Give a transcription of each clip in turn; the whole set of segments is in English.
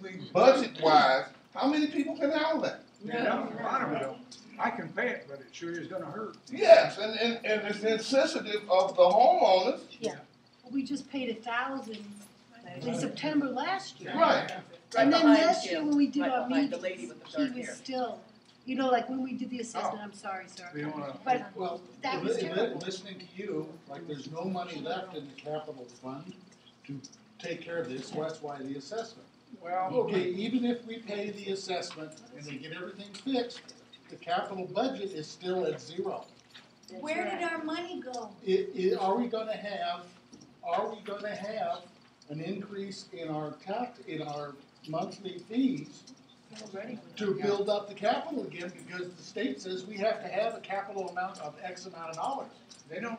realistically, budget-wise, how many people can handle that? Yeah, a lot of it don't. I can pay it, but it sure is gonna hurt. Yes, and it's insensitive of the homeowners. Yeah. We just paid $1,000 in September last year. Right. And then behind last you. year when we did Right our behind the meetings, lady with the he dark was hair. still, you know, like when we did the assessment, I'm sorry, sir. We don't wanna. But Well, that was terrible. listening to you, like there's no money left in the capital fund to take care of this, so that's why the assessment. Well, Okay, even if we pay the assessment and we get everything fixed, the capital budget is still at zero. Where did our money go? Are we gonna have an increase in our monthly fees to build up the capital again, because the state says we have to have a capital amount of X amount of dollars. they don't.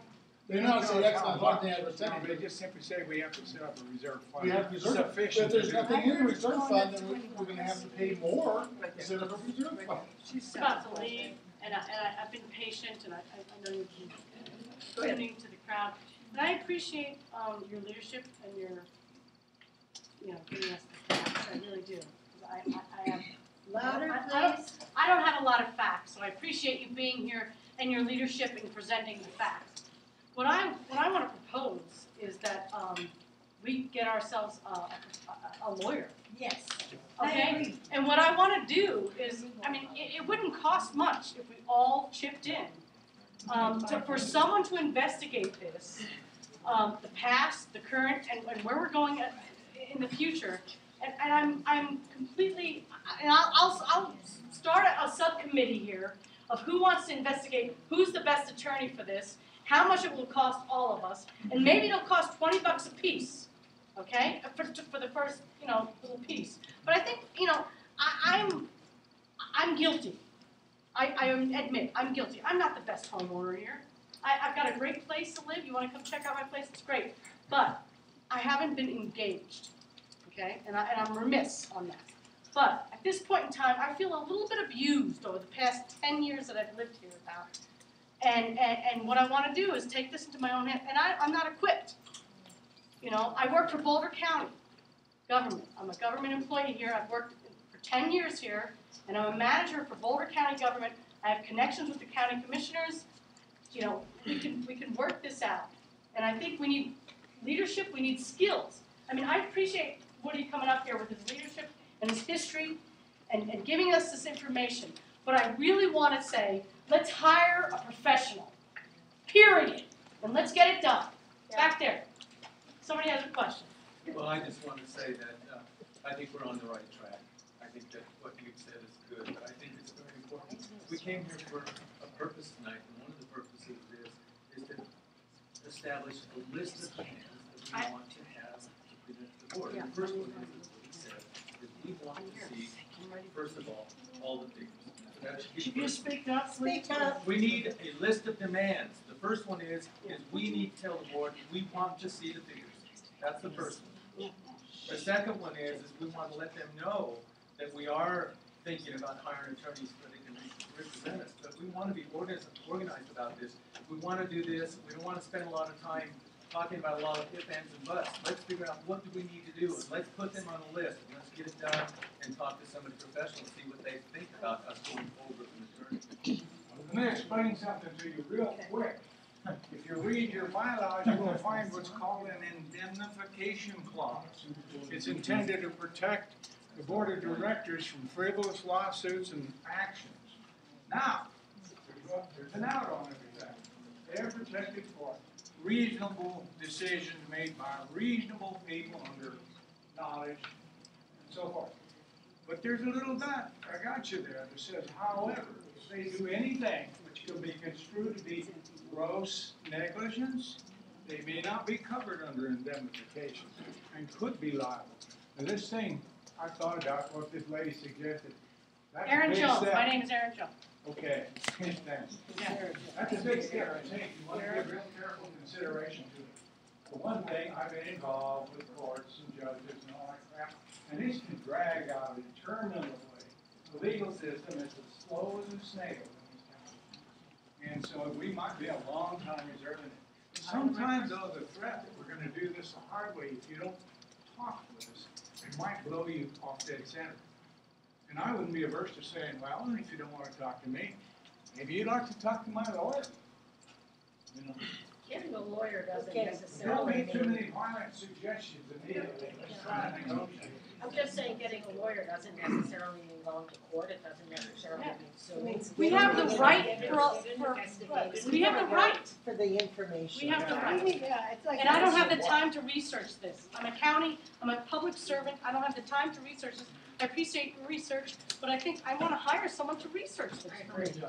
They don't say X amount of dollars, they have a No, percentage. they just simply say we have to set up a reserve fund. We have reserve, but Sufficient if there's to do nothing I in the heard it's reserve going fund, up then 20 we're gonna have to pay more instead of a reserve fund. It's about belief, and I've been patient, and I know you've been listening to the crowd. And I appreciate your leadership and your, giving us the facts. I really do. I have Louder, I please. don't have a lot of facts, so I appreciate you being here and your leadership in presenting the facts. What I want to propose is that we get ourselves a lawyer. Yes. Okay? I agree. And what I want to do is, it wouldn't cost much if we all chipped in for someone to investigate this, the past, the current, and where we're going in the future. And I'm completely, and I'll start a subcommittee here of who wants to investigate who's the best attorney for this, how much it will cost all of us, and maybe it'll cost $20 a piece, okay, for the first, little piece. But I think, I'm guilty. I admit, I'm guilty. I'm not the best homeowner here. I've got a great place to live. You want to come check out my place? It's great. But I haven't been engaged, okay? And I'm remiss on that. But at this point in time, I feel a little bit abused over the past 10 years that I've lived here about. And what I want to do is take this into my own hands. And I'm not equipped. I work for Boulder County government. I'm a government employee here. I've worked for 10 years here. And I'm a manager for Boulder County government. I have connections with the county commissioners. We can work this out. And I think we need leadership. We need skills. I appreciate Woody coming up here with his leadership and his history and giving us this information. But I really want to say, let's hire a professional, period. And let's get it done. Back there. Somebody has a question. Well, I just want to say that I think we're on the right track. I think that what you've said is good, but I think it's very important. We came here for a purpose tonight, and one of the purposes is to establish a list of demands that we want to have to present to the board. Yeah. The first one is what he said, is we want to see, first of all the figures. So that should be Should you first. speak up? Speak up. We need a list of demands. The first one is we need to tell the board we want to see the figures. That's the first one. The second one is we want to let them know that we are thinking about hiring attorneys so they can represent us. But we want to be organized about this. We want to do this. We don't want to spend a lot of time talking about a lot of ifs, ands, and buts. Let's figure out what do we need to do, and let's put them on a list, and let's get it done and talk to somebody professional, see what they think about us going over an attorney. Let me explain something to you real quick. If you read your bylaws, you will find what's called an indemnification clause. It's intended to protect the board of directors from frivolous lawsuits and actions. Now, there's an out on everything. They're protected for reasonable decisions made by reasonable people under knowledge and so forth. But there's a little dot, I got you there, that says, however, if they do anything which can be construed to be gross negligence, they may not be covered under indemnification and could be liable. And this thing, I thought about what this lady suggested. That's Aaron a big Jones. step. My name is Aaron Jones. Okay, thanks. Yeah. That's a big step, I think. You want to give real careful consideration to it. For one thing, I've been involved with courts and judges and all that crap, and this can drag out interminably. The legal system is as slow as a snail in these counties. And so we might be a long time reserving it. Sometimes, though, the threat that we're going to do this the hard way, if you don't talk with us, might blow you off dead center. And I wouldn't be averse to saying, well, if you don't wanna talk to me, maybe you'd like to talk to my lawyer. You know, Getting a lawyer doesn't Okay. don't necessarily make too mean, many violent suggestions immediately. Let's try to negotiate. I'm just saying getting a lawyer doesn't necessarily mean going to court, it doesn't necessarily mean suing. We have the right we have the right, For the information. we have the right. Yeah, it's like. And I don't have the time to research this. I'm a county, I'm a public servant, I don't have the time to research this. I appreciate your research, but I think I wanna hire someone to research this for me. Okay,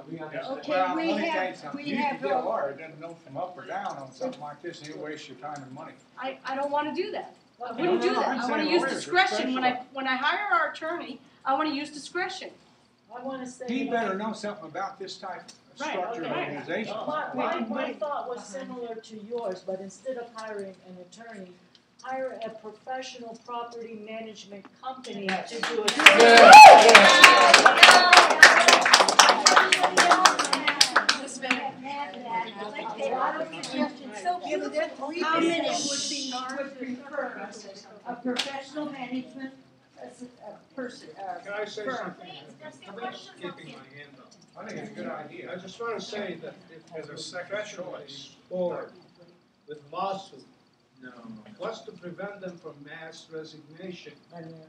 Well, we let me tell you have- something. we You have can get a a- lawyer, that doesn't know from up or down on something like this, and he'll waste your time and money. I don't wanna do that. I No, wouldn't no, do no, that. I'm I wanna saying use lawyers are discretion. When I specialized. hire our attorney, I wanna use discretion. I wanna say. He that- better know something about this type of Right, structured okay. organization. My thought was similar to yours, but instead of hiring an attorney, hire a professional property management company to do it. So beautiful. How many would prefer a professional management person, Can I say firm? something? Keeping my hand up. I think it's a good idea. I just want to say that As if a a second professional choice. is bored with lawsuit, No. what's to prevent them from mass resignation?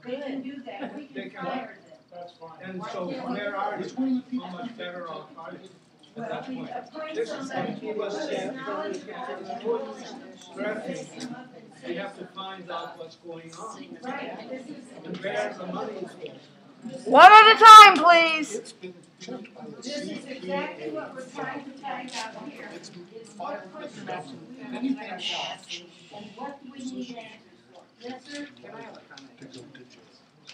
They can do that, we They can can- fire them. That's fine. And so from there on, Which one of the how people? much better off are you? Well, At that we point. appoint This is somebody what who people is say. knowledgeable. They have to find out what's going on Right, this is. and where the money is going. One at a time, please. It's been checked by the This is exactly what we're trying to find out here, is what questions we have to ask, and what do we need answers for. Yes, sir? Can I have a comment?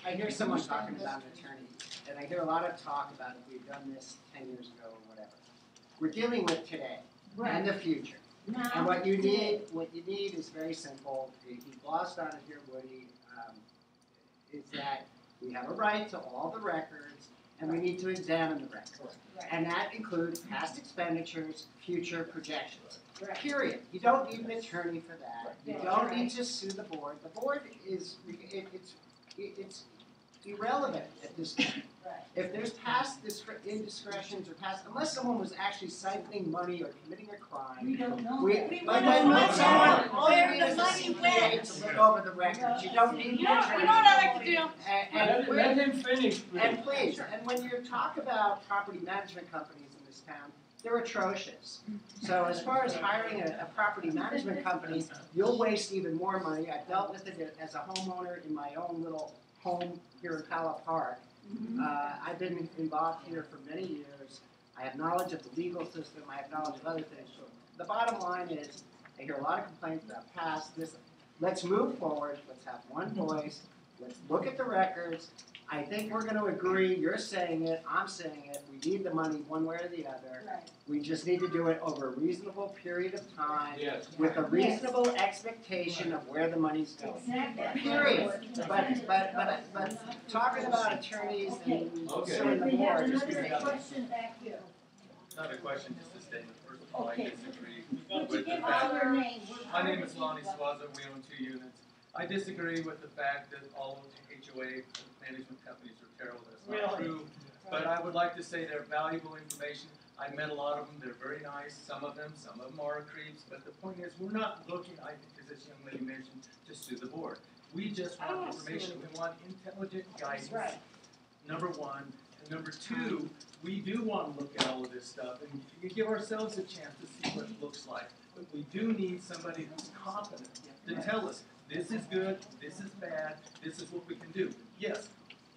I hear someone talking about an attorney, and I hear a lot of talk about if we've done this 10 years ago or whatever. We're dealing with today and the future. Now, And what you need is very simple. He glossed on it here, Woody, is that we have a right to all the records, and we need to examine the records. And that includes past expenditures, future projections. Period. You don't need an attorney for that. You don't need to sue the board. The board is, it's irrelevant at this point. If there's past indiscretions or past, unless someone was actually siphoning money or committing a crime. we don't know We, that. but when someone, all you need is a CPA to look over the records. You don't need You an know attorney. what I like to do? Let him finish, And please, and when you talk about property management companies in this town, they're atrocious. So as far as hiring a property management company, you'll waste even more money. I've dealt with it as a homeowner in my own little home here in Pala Park. I've been involved here for many years. I have knowledge of the legal system. I have knowledge of other things. So the bottom line is, I hear a lot of complaints about past this. Let's move forward. Let's have one voice. Let's look at the records. I think we're going to agree. You're saying it. I'm saying it. We need the money one way or the other. Right. We just need to do it over a reasonable period of time Yes. with a reasonable expectation of where the money's going. Exactly. Period. But talking about attorneys and suing the We have board is another ridiculous. question back here. Not a question, just a statement. First of all, I Okay. disagree Would you with the give fact. us your name? My name is Lonnie Swaza, we own 2 units. I disagree with the fact that all HOA management companies are terrible, that's not Really? true. But I would like to say they're valuable information. I met a lot of them, they're very nice, some of them are creeps. But the point is, we're not looking, I think as this young lady mentioned, to sue the board. We just I don't want wanna sue information, we want intelligent guidance. Right. Number one. And number two, we do want to look at all of this stuff and we give ourselves a chance to see what it looks like. But we do need somebody who's competent to tell us, this is good, this is bad, this is what we can do. Yes,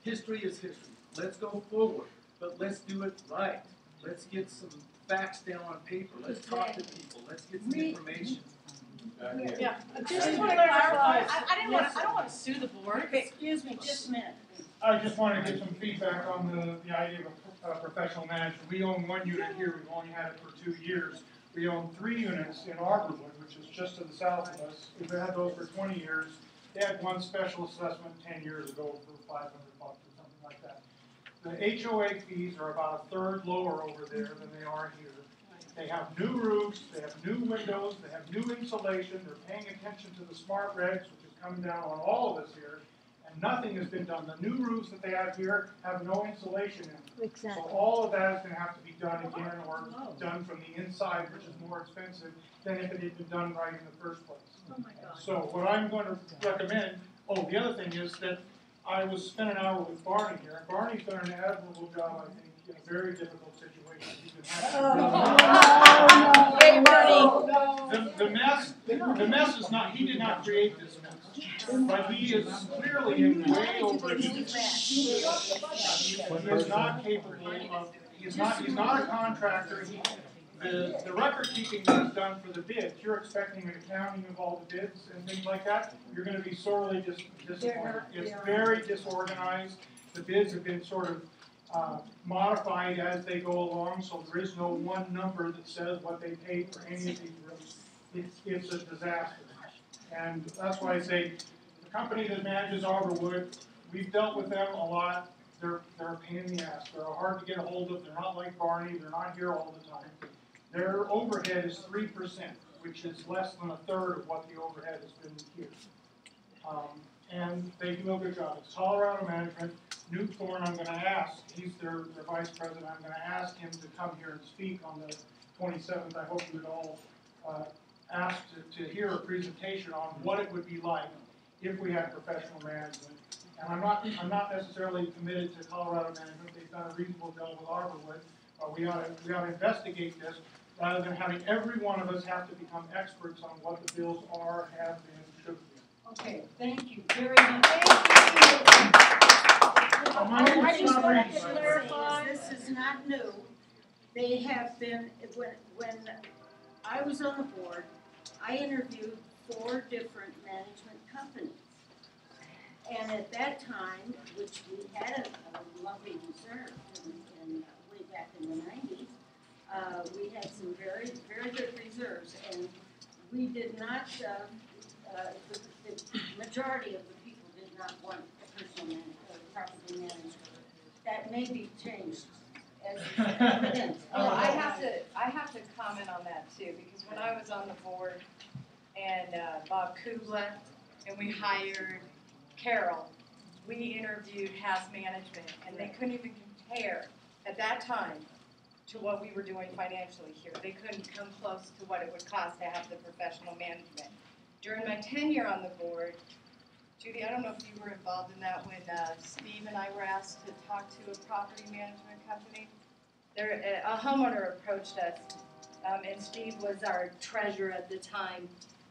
history is history. Let's go forward, but let's do it right. Let's get some facts down on paper. Let's talk to people. Let's get some information. Yeah, I just wanna clarify, I don't wanna sue the board. Excuse me, just a minute. I just wanted to give some feedback on the idea of a professional manager. We own 1 unit here, we've only had it for 2 years. We own 3 units in Arborwood, which is just to the south of us. We've had those for 20 years. They had one special assessment 10 years ago for $500 or something like that. The HOA fees are about a third lower over there than they are here. They have new roofs, they have new windows, they have new insulation, they're paying attention to the smart regs, which is coming down on all of us here. And Nothing has been done. The new roofs that they have here have no insulation in them. So Exactly. all of that is gonna have to be done again, or done from the inside, which is more expensive than if it had been done right in the first place. Oh my God. So what I'm going to recommend, the other thing is that I spent an hour with Barney here, and Barney's done an admirable job, I think, in a very difficult situation. He's been Hey, Bernie. The mess is not, he did not create this mess, but he is clearly in way over his. He is not capable of, he's not a contractor. The record keeping that is done for the bids, you're expecting an accounting of all the bids and things like that, you're gonna be sorely disappointed. It's very disorganized. The bids have been sort of modified as they go along, so there is no one number that says what they paid for any of these roofs. It's a disaster. And that's why I say, the company that manages Arborwood, we've dealt with them a lot. They're a pain in the ass. They're hard to get a hold of. They're not like Barney. They're not here all the time. Their overhead is 3%, which is less than a third of what the overhead has been here. And they do a good job. It's Colorado Management. Newt Thorne, I'm going to ask, he's their vice president, I'm going to ask him to come here and speak on the 27th. I hope you would all ask to hear a presentation on what it would be like if we had professional management. And I'm not necessarily committed to Colorado Management. They've done a reasonable job with Arborwood. We ought to investigate this rather than having every one of us have to become experts on what the bills are, have been, should be. Okay, thank you very much. I just wanted to clarify, this is not new. They have been, when I was on the board, I interviewed 4 different management companies. And at that time, which we had a lovely reserve in way back in the 90s, we had some very, very good reserves. And we did not, the majority of the people did not want a personal property manager. That may be changed as evidence. I have to comment on that too, because when I was on the board and Bob Kubla and we hired Carol, we interviewed house management and they couldn't even compare at that time to what we were doing financially here. They couldn't come close to what it would cost to have the professional management. During my tenure on the board, Judy, I don't know if you were involved in that when Steve and I were asked to talk to a property management company. A homeowner approached us, and Steve was our treasurer at the time,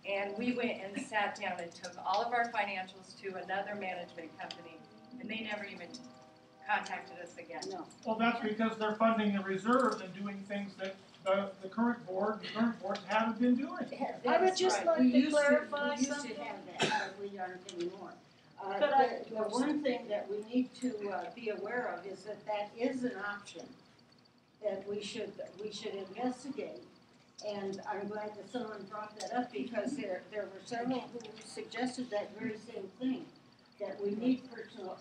and we went and sat down and took all of our financials to another management company, and they never even contacted us again. No. Well, that's because they're funding the reserves and doing things that the current boards haven't been doing. I would just like to clarify We used something. to have that, but we aren't anymore. Could The one thing that we need to be aware of is that that is an option that we should investigate. And I'm glad that someone brought that up because there were several who suggested that very same thing, that we need personal,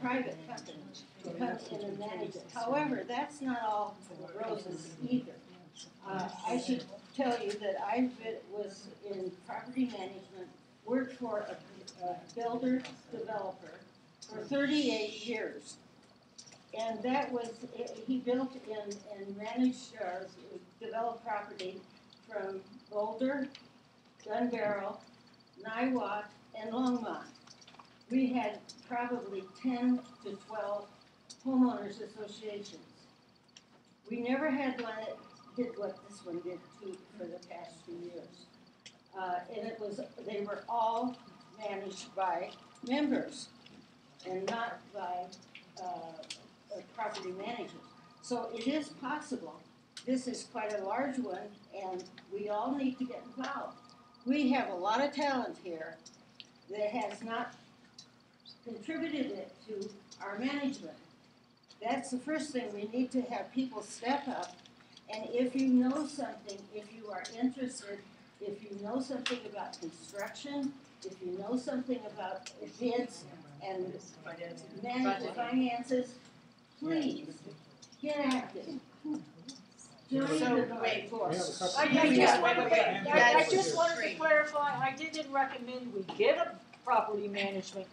private companies to come in and manage it. However, that's not all roses either. I should tell you that I was in property management, worked for a builder developer for 38 years. And that was, he built and managed, developed property from Boulder, Gun Barrel, Niwot, and Longmont. We had probably 10 to 12 homeowners associations. We never had one that did what this one did for the past 2 years. And they were all managed by members and not by property managers. So it is possible. This is quite a large one, and we all need to get involved. We have a lot of talent here that has not contributed it to our management. That's the first thing. We need to have people step up, and if you know something, if you are interested, if you know something about construction, if you know something about bids and finances, please get active. wait, I just wanted to clarify, I didn't recommend we get a property management company.